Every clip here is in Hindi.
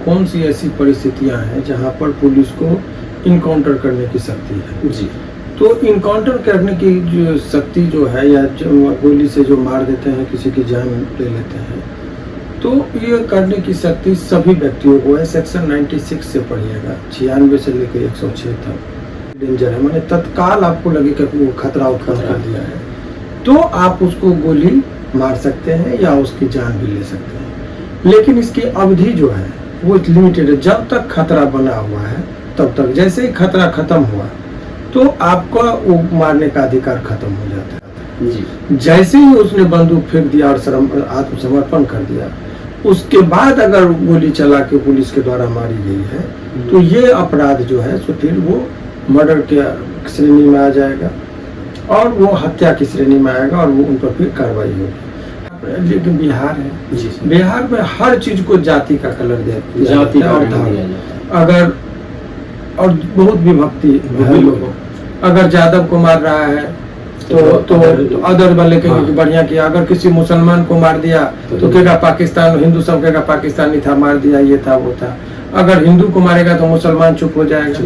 कौन सी ऐसी परिस्थितियां हैं जहां पर पुलिस को इनकाउंटर करने की शक्ति है जी। तो इनकाउंटर करने की जो शक्ति जो है या जो गोली से जो मार देते हैं, किसी की जान ले लेते हैं, तो ये करने की शक्ति सभी व्यक्तियों को है। सेक्शन 96 से पढ़िएगा, 96 से लेकर 106 तक डेंजर है, माने तत्काल आपको लगे कि वो खतरा उत्पन्न कर दिया है तो आप उसको गोली मार सकते हैं या उसकी जान भी ले सकते हैं। लेकिन इसकी अवधि जो है वो लिमिटेड है, जब तक खतरा बना हुआ है तब तक। जैसे ही खतरा खत्म हुआ तो आपका वो मारने का अधिकार खत्म हो जाता है जी। जैसे ही उसने बंदूक फेंक दिया और आत्मसमर्पण कर दिया, उसके बाद अगर गोली चला के पुलिस के द्वारा मारी गई है तो ये अपराध जो है तो फिर वो मर्डर के श्रेणी में आ जाएगा और वो हत्या की श्रेणी में आएगा और वो उन पर फिर कार्रवाई होगी। लेकिन बिहार है जी, बिहार में हर चीज को जाति का कलर दिया जाति जाता है का और अगर और बहुत विभक्ति है लोगों। अगर यादव को मार रहा है तो अदर वाले कहेंगे कि बढ़िया किया। अगर किसी मुसलमान को मार दिया तो कहेगा पाकिस्तान, हिंदू सब कहेगा पाकिस्तानी था, मार दिया, ये था वो था। अगर हिंदू को मारेगा तो मुसलमान चुप हो जाएगा।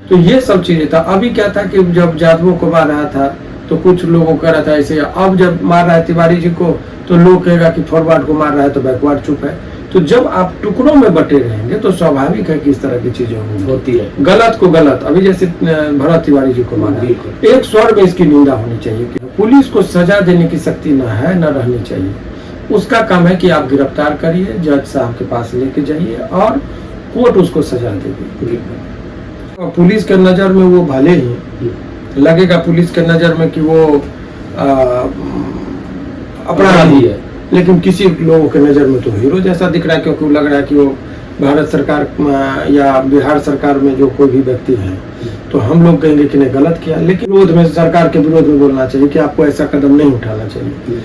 तो ये सब चीजें था। अभी क्या था कि जब यादवों को मार रहा था तो कुछ लोगों कह रहा था ऐसे, अब जब मार रहा है तिवारी जी को तो लोग कहेगा कि फॉरवर्ड को मार रहा है तो बैकवर्ड चुप है। तो जब आप टुकड़ों में बटे रहेंगे तो स्वाभाविक है कि इस तरह की चीजें होती है। गलत को गलत, अभी जैसे भरत तिवारी जी को मारा, एक स्वर में इसकी निंदा होनी चाहिए कि पुलिस को सजा देने की शक्ति न है न रहनी चाहिए। उसका काम है कि आप गिरफ्तार करिए, जज साहब के पास लेके जाइए और कोर्ट उसको सजा देगी। और पुलिस के नजर में वो भले ही लगेगा, पुलिस के नजर में कि वो अपराधी है, लेकिन किसी लोगों के नजर में तो हीरो जैसा दिख रहा है, क्योंकि लग रहा है कि वो भारत सरकार या बिहार सरकार में जो कोई भी व्यक्ति है तो हम लोग कहेंगे कि ने गलत किया। लेकिन विरोध में, सरकार के विरोध में बोलना चाहिए कि आपको ऐसा कदम नहीं उठाना चाहिए।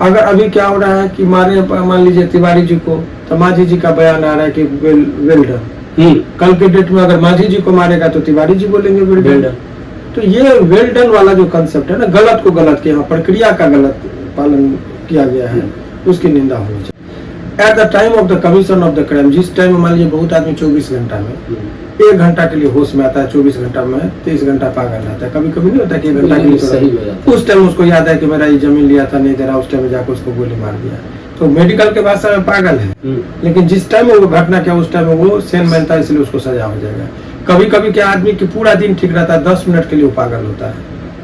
अगर अभी क्या हो रहा है कि मारे, मान लीजिए तिवारी जी को, तो मांझी जी का बयान आ रहा है कि वेल डन। कल के डेट में अगर मांझी जी को मारेगा तो तिवारी जी बोलेंगे वेल डन। तो ये वेल डन वाला जो कंसेप्ट है ना, गलत को गलत के यहाँ प्रक्रिया का गलत पालन किया गया है, उसकी निंदा होनी चाहिए। At the time of the commission of the crime, जिस टाइम मान लीजिए बहुत आदमी 24 घंटा में 1 घंटा के लिए होश में आता है, 24 घंटा में 30 घंटा पागल रहता है। कभी कभी नहीं होता कि 1 घंटा के लिए सही हो जाता है। उस टाइम उसको याद है कि मेरा ये जमीन लिया था, नहीं दे रहा, उस टाइम में जाकर उसको गोली मार दिया। तो मेडिकल के भाषा में पागल है, लेकिन जिस टाइम में वो घटना क्या उस टाइम में वो सेन मैन था, इसलिए उसको सजा हो जाएगा। कभी कभी क्या आदमी की पूरा दिन ठीक रहता है, 10 मिनट के लिए वो पागल होता है,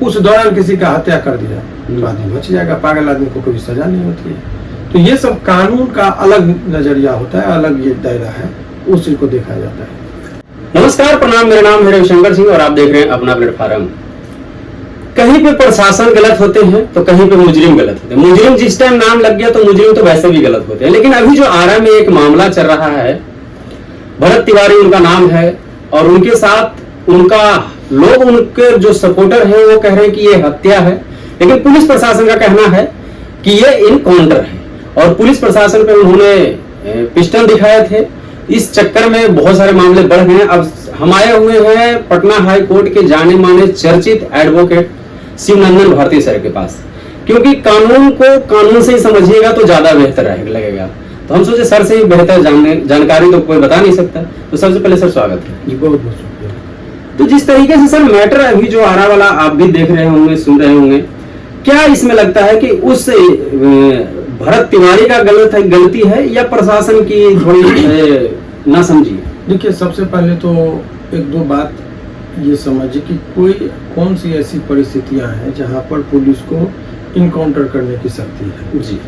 उस दौरान किसी का हत्या कर दिया तो आदमी बच जाएगा। पागल आदमी को कोई सजा नहीं होती है। तो ये सब कानून का अलग नजरिया होता है, अलग ये दायरा है, उस चीज को देखा जाता है। नमस्कार, प्रणाम, मेरा नाम है रविशंकर सिंह और आप देख रहे हैं अपना प्लेटफॉर्म। कहीं पे प्रशासन गलत होते हैं तो कहीं पे मुजरिम गलत होते हैं। मुजरिम जिस टाइम नाम लग गया तो मुजरिम तो वैसे भी गलत होते हैं। लेकिन अभी जो आरा में एक मामला चल रहा है, भरत तिवारी उनका नाम है और उनके साथ उनका लोग, उनके जो सपोर्टर हैं वो कह रहे हैं कि ये हत्या है, लेकिन पुलिस प्रशासन का कहना है कि ये इनकाउंटर है। और पुलिस प्रशासन पे उन्होंने पिस्टल दिखाए थे। इस चक्कर में बहुत सारे मामले बढ़ गए हैं। अब हम आए हुए हैं पटना हाई कोर्ट के जाने माने चर्चित एडवोकेट शिवनंदन भारती सर के पास, क्योंकि कानून को कानून से ही समझिएगा तो ज्यादा बेहतर लगेगा। तो हम सोचे सर से ही बेहतर जानकारी तो कोई बता नहीं सकता। तो सबसे पहले सर स्वागत है जी। बहुत बहुत शुक्रिया। तो जिस तरीके से सर मैटर अभी जो आरा वाला आप भी देख रहे होंगे, सुन रहे होंगे, क्या इसमें लगता है कि उस भरत तिवारी का गलती है या प्रशासन की थोड़ी ना समझी? देखिए, सबसे पहले तो 1-2 बात ये समझिए कि कौन सी ऐसी परिस्थितियां हैं जहां पर पुलिस को इनकाउंटर करने की शक्ति है जी।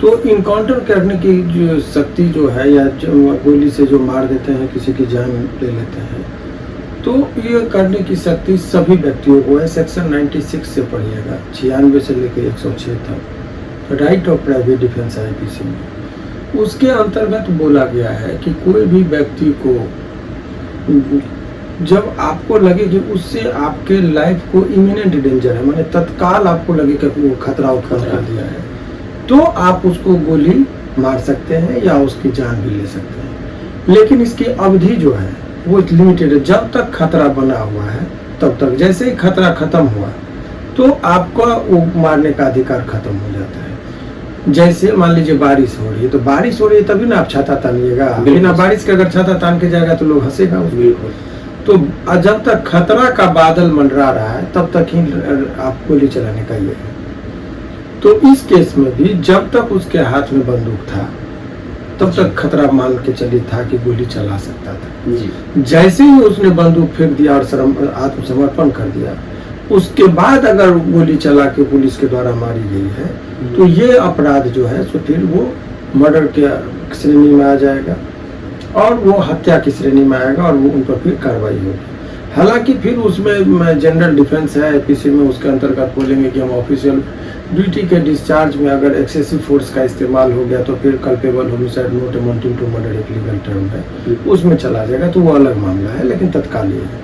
तो इनकाउंटर करने की जो शक्ति जो है या जो गोली से जो मार देते हैं, किसी की जान ले लेते हैं, तो ये करने की शक्ति सभी व्यक्तियों को है। सेक्शन 96 से पढ़िएगा, 96 से लेकर 106 तक, right of private defence IPC में। उसके अंतर्गत बोला गया है कि कोई भी व्यक्ति को जब आपको लगे कि उससे आपके लाइफ को इमिनेंट डेंजर है, माने तत्काल आपको लगे कि वो खतरा उत्पन्न कर दिया है, तो आप उसको गोली मार सकते हैं या उसकी जान भी ले सकते हैं। लेकिन इसकी अवधि जो है वो लिमिटेड है, जब तक खतरा बना हुआ है तब तक। जैसे ही खतरा खत्म हुआ तो आपका वो मारने का अधिकार खत्म हो जाता है। जैसे मान लीजिए बारिश हो रही है, तो बारिश हो रही है तभी ना आप छाता तानिएगा, बिना बारिश के अगर छाता तान के जाएगा तो लोग हंसेगा उसमें। तो जब तक खतरा का बादल मंडरा रहा है तब तक ही आप गोली चलाने का ये है। तो इस केस में भी जब तक उसके हाथ में बंदूक था तब तक खतरा मान के चली था कि गोली चला सकता था जी। जैसे ही उसने बंदूक फेंक दिया और आत्मसमर्पण कर दिया, उसके बाद अगर गोली चला के पुलिस के द्वारा मारी गई है तो ये अपराध जो है सो फिर वो मर्डर के श्रेणी में आ जाएगा और वो हत्या की श्रेणी में आएगा और वो उन पर फिर कार्रवाई होगी। हालांकि फिर उसमें जनरल डिफेंस है आईपीसी में, उसके अंतर्गत बोलेंगे कि हम ऑफिशियल ड्यूटी के डिस्चार्ज में अगर एक्सेसिव फोर्स का इस्तेमाल हो गया तो फिर culpable homicide not amounting to murder एक लीगल टर्म है, उसमें चला जाएगा, तो वो अलग मामला है, लेकिन तत्कालीन है।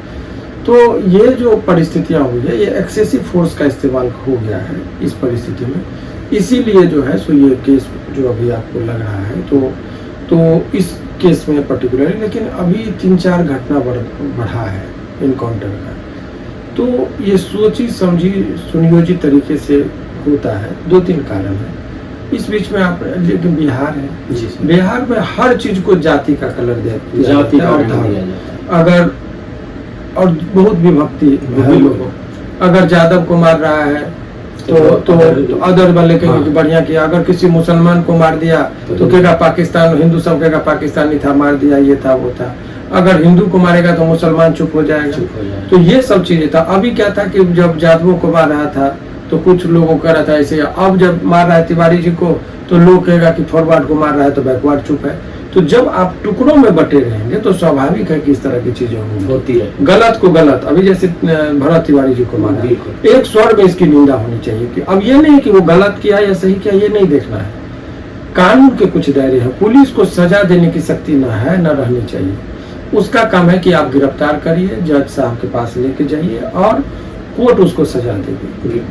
तो ये जो परिस्थितियां हुई है, ये एक्सेसिव फोर्स का इस्तेमाल हो गया है इस परिस्थिति में, इसीलिए जो है सो ये केस जो अभी आपको लग रहा है तो इस केस में पर्टिकुलरली, लेकिन अभी 3-4 घटना बढ़ा है इनकाउंटर का, तो ये सोची समझी सुनियोजित तरीके से होता है। 2-3 कारण है इस बीच में आप, लेकिन बिहार है जी, बिहार में हर चीज को जाति का कलर दिया जाता है, अगर और बहुत विभक्ति है लोगों, अगर जादव को मार रहा है तो अदर वाले कहेंगे कि बढ़िया किया, अगर किसी मुसलमान को मार दिया तो कहेगा पाकिस्तान, हिंदू सब कहेगा पाकिस्तानी था, मार दिया, ये था वो था, अगर हिंदू को मारेगा तो मुसलमान चुप हो जाएगा। तो ये सब चीजें था। अभी क्या था कि जब जादवों को मार रहा था तो कुछ लोगों का रहा था ऐसे, अब जब मार रहा है तिवारी जी को तो लोग कहेगा कि फॉरवर्ड को मार रहा है तो बैकवर्ड चुप है। तो जब आप टुकड़ों में बटे रहेंगे तो स्वाभाविक है कि इस तरह की चीजें होती है। गलत को गलत, अभी जैसे भरत तिवारी जी को मारा, एक स्वर में इसकी निंदा होनी चाहिए कि अब ये नहीं कि वो गलत किया या सही किया, ये नहीं देखना है। कानून के कुछ दायरे हैं, पुलिस को सजा देने की शक्ति न है न रहनी चाहिए। उसका काम है कि आप गिरफ्तार करिए, जज साहब के पास लेके जाइए और कोर्ट उसको सजा देगी।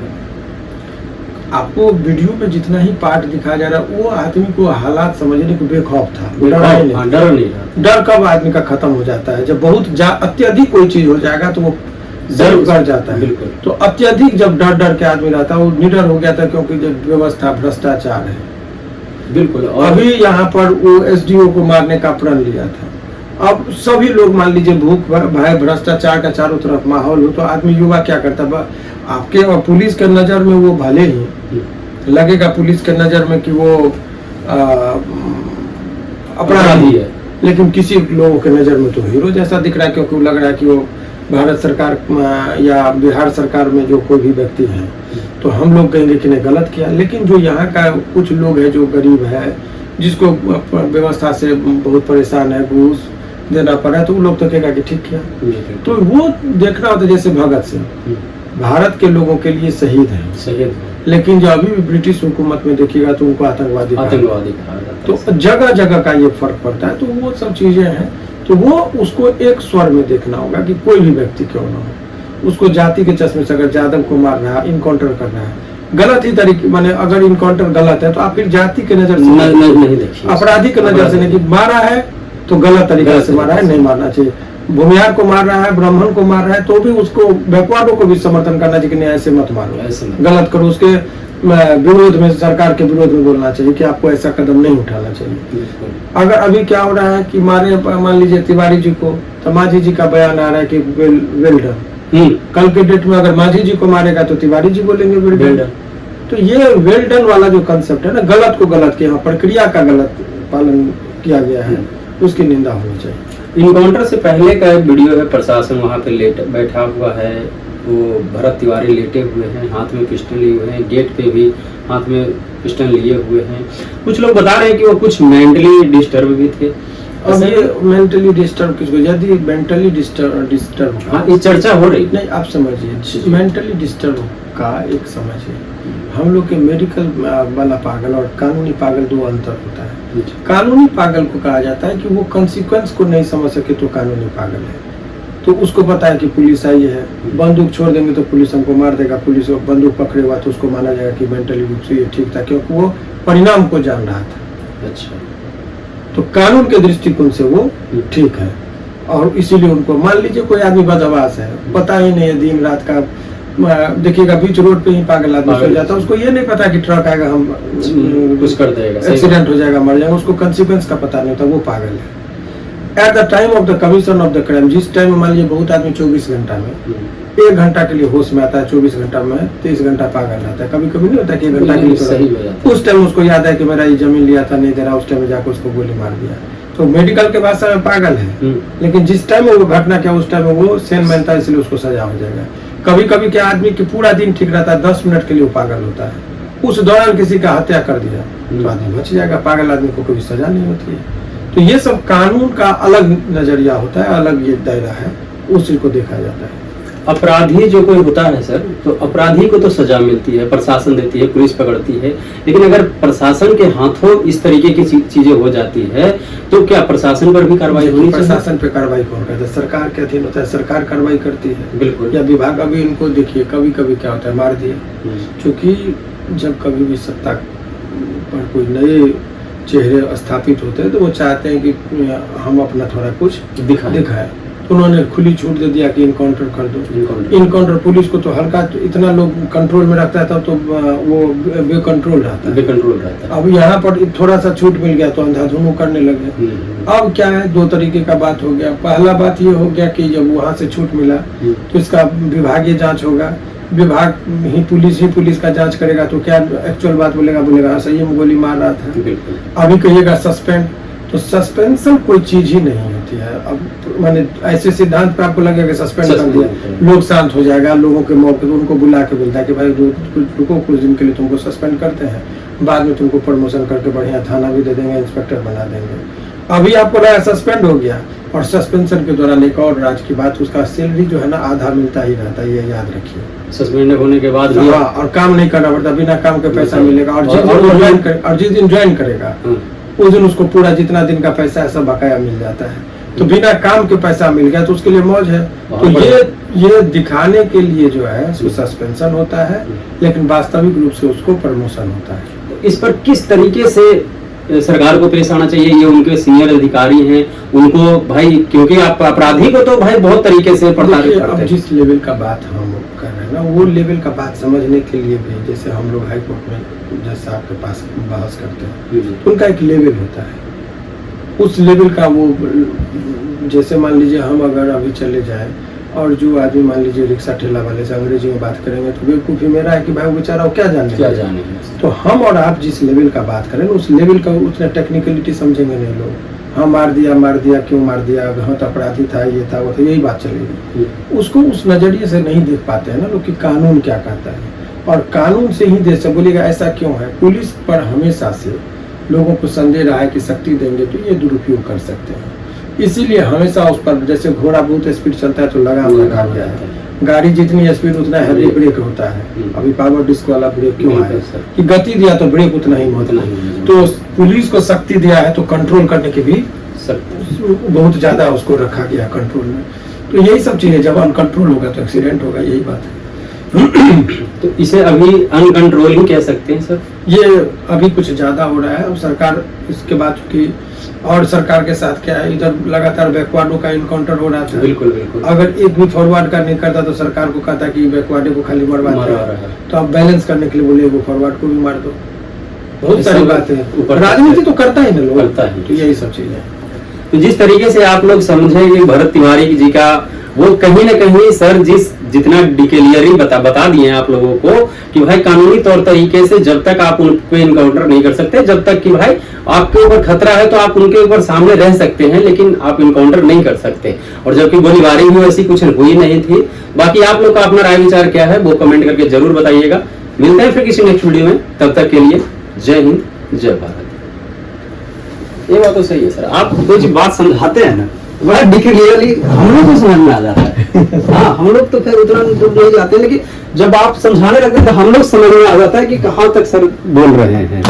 आपको वीडियो में जितना ही पार्ट दिखाया जा रहा है वो आदमी को हालात समझने को बेखौफ था, डर नहीं, डर कब आदमी का खत्म हो जाता है, जब बहुत अत्यधिक कोई चीज हो जाएगा तो वो डर कर जाता है। तो अत्यधिक जब डर के आदमी रहता है वो निडर हो गया था, क्योंकि जब व्यवस्था भ्रष्टाचार है बिल्कुल। अभी यहाँ पर वो एसडीओ को मारने का प्रण लिया था। अब सभी लोग मान लीजिए भूख भय भ्रष्टाचार का चारों तरफ माहौल हो तो आदमी युवा क्या करता है, आपके और पुलिस के नजर में वो भले ही लगेगा, पुलिस के नजर में कि वो अपराधी है, लेकिन किसी लोगों के नजर में तो हीरो जैसा दिख रहा है, क्योंकि लग रहा है कि वो भारत सरकार या बिहार सरकार में जो कोई भी व्यक्ति है तो हम लोग कहेंगे कि नहीं गलत किया। लेकिन जो यहाँ का कुछ लोग है जो गरीब है, जिसको व्यवस्था से बहुत परेशान है, घूस देना पड़ा, तो वो लोग तो कहेगा कि ठीक किया। तो वो देखना होता है, जैसे भगत सिंह भारत के लोगों के लिए शहीद है, लेकिन जो अभी भी ब्रिटिश हुकूमत में देखिएगा तो उनको आतंकवादी कहा जाता है। तो जगह जगह का ये फर्क पड़ता है। तो वो सब चीजें हैं, तो वो उसको एक स्वर में देखना होगा कि कोई भी व्यक्ति क्यों ना हो, उसको जाति के चश्मे से अगर जादव को मार रहा है, इनकाउंटर कर रहा है, गलत ही तरीके, माने अगर इनकाउंटर गलत है तो आप फिर जाति के नजर से नहीं देखिए, अपराधी के नजर से नहीं कि मारा है तो गलत तरीके से मारा है, नहीं मारना चाहिए। भूमिहार को मार रहा है, ब्राह्मण को मार रहा है, तो भी उसको बैकवर्डों को भी समर्थन करना चाहिए कि नहीं ऐसे मत मारो, गलत करो। उसके विरोध में, सरकार के विरोध में बोलना चाहिए कि आपको ऐसा कदम नहीं उठाना चाहिए। अगर अभी क्या हो रहा है कि मारे, मान लीजिए तिवारी जी को, तो मांझी जी का बयान आ रहा है कि वेल डन। कल के डेट में अगर मांझी जी को मारेगा तो तिवारी जी बोलेंगे वेल डन। तो ये वेल डन वाला जो कंसेप्ट है ना, गलत को गलत के यहाँ प्रक्रिया का गलत पालन किया गया है, उसकी निंदा होनी चाहिए। इनकाउंटर से पहले का एक वीडियो है, प्रशासन वहाँ पे बैठा हुआ है, वो भरत तिवारी लेटे हुए हैं, हाथ में पिस्टल लिए हुए हैं, गेट पे भी हाथ में पिस्टल लिए हुए हैं। कुछ लोग बता रहे हैं कि वो कुछ मेंटली डिस्टर्ब भी थे। अब ये मेंटली डिस्टर्ब किसको, यदि मेंटली डिस्टर्ब हाँ, ये चर्चा हो रही नहीं, आप समझिए मेंटली डिस्टर्ब का एक समझिए, हम लोग के मेडिकल वाला पागल और कानूनी पागल दो अंतर होता है। कानूनी पागल को कहा जाता है कि वो कॉन्सिक्वेंस को नहीं समझ सके तो कानूनी पागल है। तो उसको पता है कि पुलिस आई है, बंदूक छोड़ देंगे तो पुलिस हमको मार देगा, पुलिस बंदूक पकड़े हुआ तो उसको माना जाएगा कि मेंटली रूप से ये ठीक था, क्योंकि वो परिणाम को जान रहा था। अच्छा, तो कानून के दृष्टिकोण से वो ठीक है, और इसीलिए उनको, मान लीजिए कोई आदमी बदमाश है, पता ही नहीं है दिन रात का देखिएगा बीच रोड पे ही पागल आदमी सो जाता है, उसको ये नहीं पता कि ट्रक आएगा, हम कुछ कर देगा, एक्सीडेंट हो जाएगा, मर जाएगा, उसको कंसिक्वेंस का पता नहीं होता, वो पागल है। At the time of the commission of the crime, जिस टाइम मान लीजिए बहुत आदमी 24 घंटा में 1 घंटा के लिए होश में आता है, 24 घंटा में 23 घंटा पागल रहता है। कभी कभी नहीं होता कि 1 घंटा के लिए सही हो जाता है। उस टाइम उसको याद है कि मेरा ये जमीन लिया था, नहीं दे रहा, उस टाइम में जाकर उसको गोली मार दिया, तो मेडिकल के भाषा में पागल है। लेकिन जिस टाइम में वो घटना क्या, उस टाइम में वो सेन मानता है, इसलिए उसको सजा हो जाएगा। कभी कभी क्या आदमी की पूरा दिन ठीक रहता है, 10 मिनट के लिए वो पागल होता है, उस दौरान किसी का हत्या कर दिया तो आदमी बच जाएगा, पागल आदमी को कोई सजा नहीं होती है। तो ये सब कानून का अलग नजरिया होता है, अलग ये दायरा है, उस चीज को देखा जाता है। अपराधी जो कोई होता है सर, तो अपराधी को तो सजा मिलती है, प्रशासन देती है, पुलिस पकड़ती है, लेकिन अगर प्रशासन के हाथों इस तरीके की चीजें हो जाती है तो क्या प्रशासन पर भी कार्रवाई होनी चाहिए? प्रशासन पे कार्रवाई कौन करता है? सरकार के अधीन होता है, सरकार कार्रवाई करती है, बिल्कुल, या विभाग। अभी इनको देखिए, कभी कभी क्या होता है, मार दिए, क्योंकि जब कभी भी सत्ता पर कोई नए चेहरे स्थापित होते हैं तो वो चाहते हैं कि हम अपना थोड़ा कुछ दिखाएं। तो उन्होंने खुली छूट दे दिया कि इनकाउंटर कर दो। इनकाउंटर पुलिस को तो हल्का, इतना लोग कंट्रोल में रखता है तो वो बेकंट्रोल रहता है। अब यहाँ पर थोड़ा सा छूट मिल गया तो अंधाधुंध करने लगे। अब क्या है, 2 तरीके का बात हो गया। पहला बात ये हो गया कि जब वहाँ से छूट मिला तो इसका विभागीय जांच होगा, विभाग ही पुलिस का जांच करेगा, तो क्या एक्चुअल बात बोलेगा हाँ सही में गोली मार रहा था। अभी कहिएगा सस्पेंड, तो सस्पेंशन कोई चीज ही नहीं होती है। अब मैंने ऐसे सिद्धांत पे आपको लगेगा कि सस्पेंड कर दिया, लोग शांत हो जाएगा, लोगों के मौके पर उनको बुला के बोलता है कि भाई रुको, कुछ दिन के लिए तुमको सस्पेंड करते हैं, बाद में तुमको प्रमोशन करके बढ़िया थाना भी दे देंगे, इंस्पेक्टर बना देंगे। अभी आपको लगा सस्पेंड हो गया, और सस्पेंशन के दौरान एक और राज की बात, उसका सैलरी जो है ना आधा मिलता ही रहता है, ये याद रखिए। सस्पेंड होने के बाद भी और काम नहीं करना पड़ता, बिना काम के पैसा मिलेगा। और जिस दिन ज्वाइन करेगा उस दिन उसको पूरा जितना दिन का पैसा है सब बकाया मिल जाता है। तो बिना काम के पैसा मिल गया तो उसके लिए मौज है। तो ये दिखाने के लिए जो है उसको सस्पेंशन होता है, लेकिन वास्तविक रूप से उसको प्रमोशन होता है। इस पर किस तरीके से सरकार को पेश आना चाहिए? ये उनके सीनियर अधिकारी हैं, उनको भाई, क्योंकि आप अपराधी को तो भाई बहुत तरीके से प्रताड़ित करते हैं। जिस लेवल का बात हम कर रहे हैं ना, वो लेवल का बात समझने के लिए भी, जैसे हम लोग हाई कोर्ट में जज साहब के पास बहस करते हैं, तो उनका एक लेवल होता है। उस लेवल का वो, जैसे मान लीजिए हम अगर अभी चले जाए और जो आदमी मान लीजिए रिक्शा ठेला वाले से अंग्रेजी में बात करेंगे तो बेवकूफ़ी मेरा है कि भाई वो बेचारा वो क्या जाने। तो हम और आप जिस लेवल का बात करें उस लेवल का उतना टेक्निकलिटी समझेंगे नहीं लोग। हाँ मार दिया, क्यों मार दिया, बहुत अपराधी था, ये था वो था, यही बात चलेगी। उसको उस नजरिए से नहीं देख पाते हैं ना लोग कि कानून क्या कहता है, और कानून से ही देश से बोलेगा ऐसा क्यों है। पुलिस पर हमेशा से लोगों को संदेह रहा है कि सख्ती देंगे तो ये दुरुपयोग कर सकते हैं, इसीलिए हमेशा उस पर, जैसे घोड़ा बहुत स्पीड चलता है तो लगाम लगा दिया है, गाड़ी जितनी स्पीड उतना हैवी ब्रेक होता है। अभी पावर डिस्क वाला ब्रेक क्यों है कि गति दिया तो ब्रेक उतना ही होता है। तो पुलिस को शक्ति दिया है तो कंट्रोल करने की भी बहुत ज्यादा उसको रखा गया कंट्रोल में। तो यही सब चीजें, जब अनकंट्रोल होगा तो एक्सीडेंट होगा, यही बात है। तो इसे अभी अनकंट्रोल ही कह सकते हैं सर। ये अभी कुछ ज्यादा हो रहा है। अब सरकार इसके बाद की, और सरकार के साथ क्या है, इधर लगातार बैकवर्डों का इनकाउंटर हो रहा था। बिल्कुल बिल्कुल। अगर एक भी फॉरवर्ड का नहीं करता तो सरकार को कहता कि बैकवर्ड को खाली मरवा रहा है, तो आप बैलेंस करने के लिए बोले वो फॉरवर्ड को भी मार दो। बहुत सारी बातें, राजनीति तो करता ही ना लोग, करता है। तो यही सब चीजें। तो जिस तरीके से आप लोग समझे कि भरत तिवारी जी का, वो कहीं ना कहीं सर जितना डिक्लेयरिंग बता दिए हैं आप लोगों को कि भाई कानूनी तौर तरीके से जब तक आप उन पे इनकाउंटर नहीं कर सकते, जब तक कि भाई आपके ऊपर खतरा है तो आप उनके ऊपर सामने रह सकते हैं, लेकिन आप इनकाउंटर नहीं कर सकते। और जबकि गोलीबारी भी ऐसी कुछ हुई नहीं थी। बाकी आप लोग का अपना राय विचार क्या है वो कमेंट करके जरूर बताइएगा। मिलते हैं फिर किसी नेक्स्ट वीडियो में, तब तक के लिए जय हिंद, जय भारत। ये बात तो सही है सर, आप कुछ बात समझाते हैं ना, बड़ा डिक्लेयरली हम लोग को समझ में आ जाता है। हाँ, हम लोग तो फिर उतना नहीं जाते, लेकिन जब आप समझाने लगते हैं तो हम लोग समझ में आ जाता है कि कहाँ तक सर बोल रहे हैं।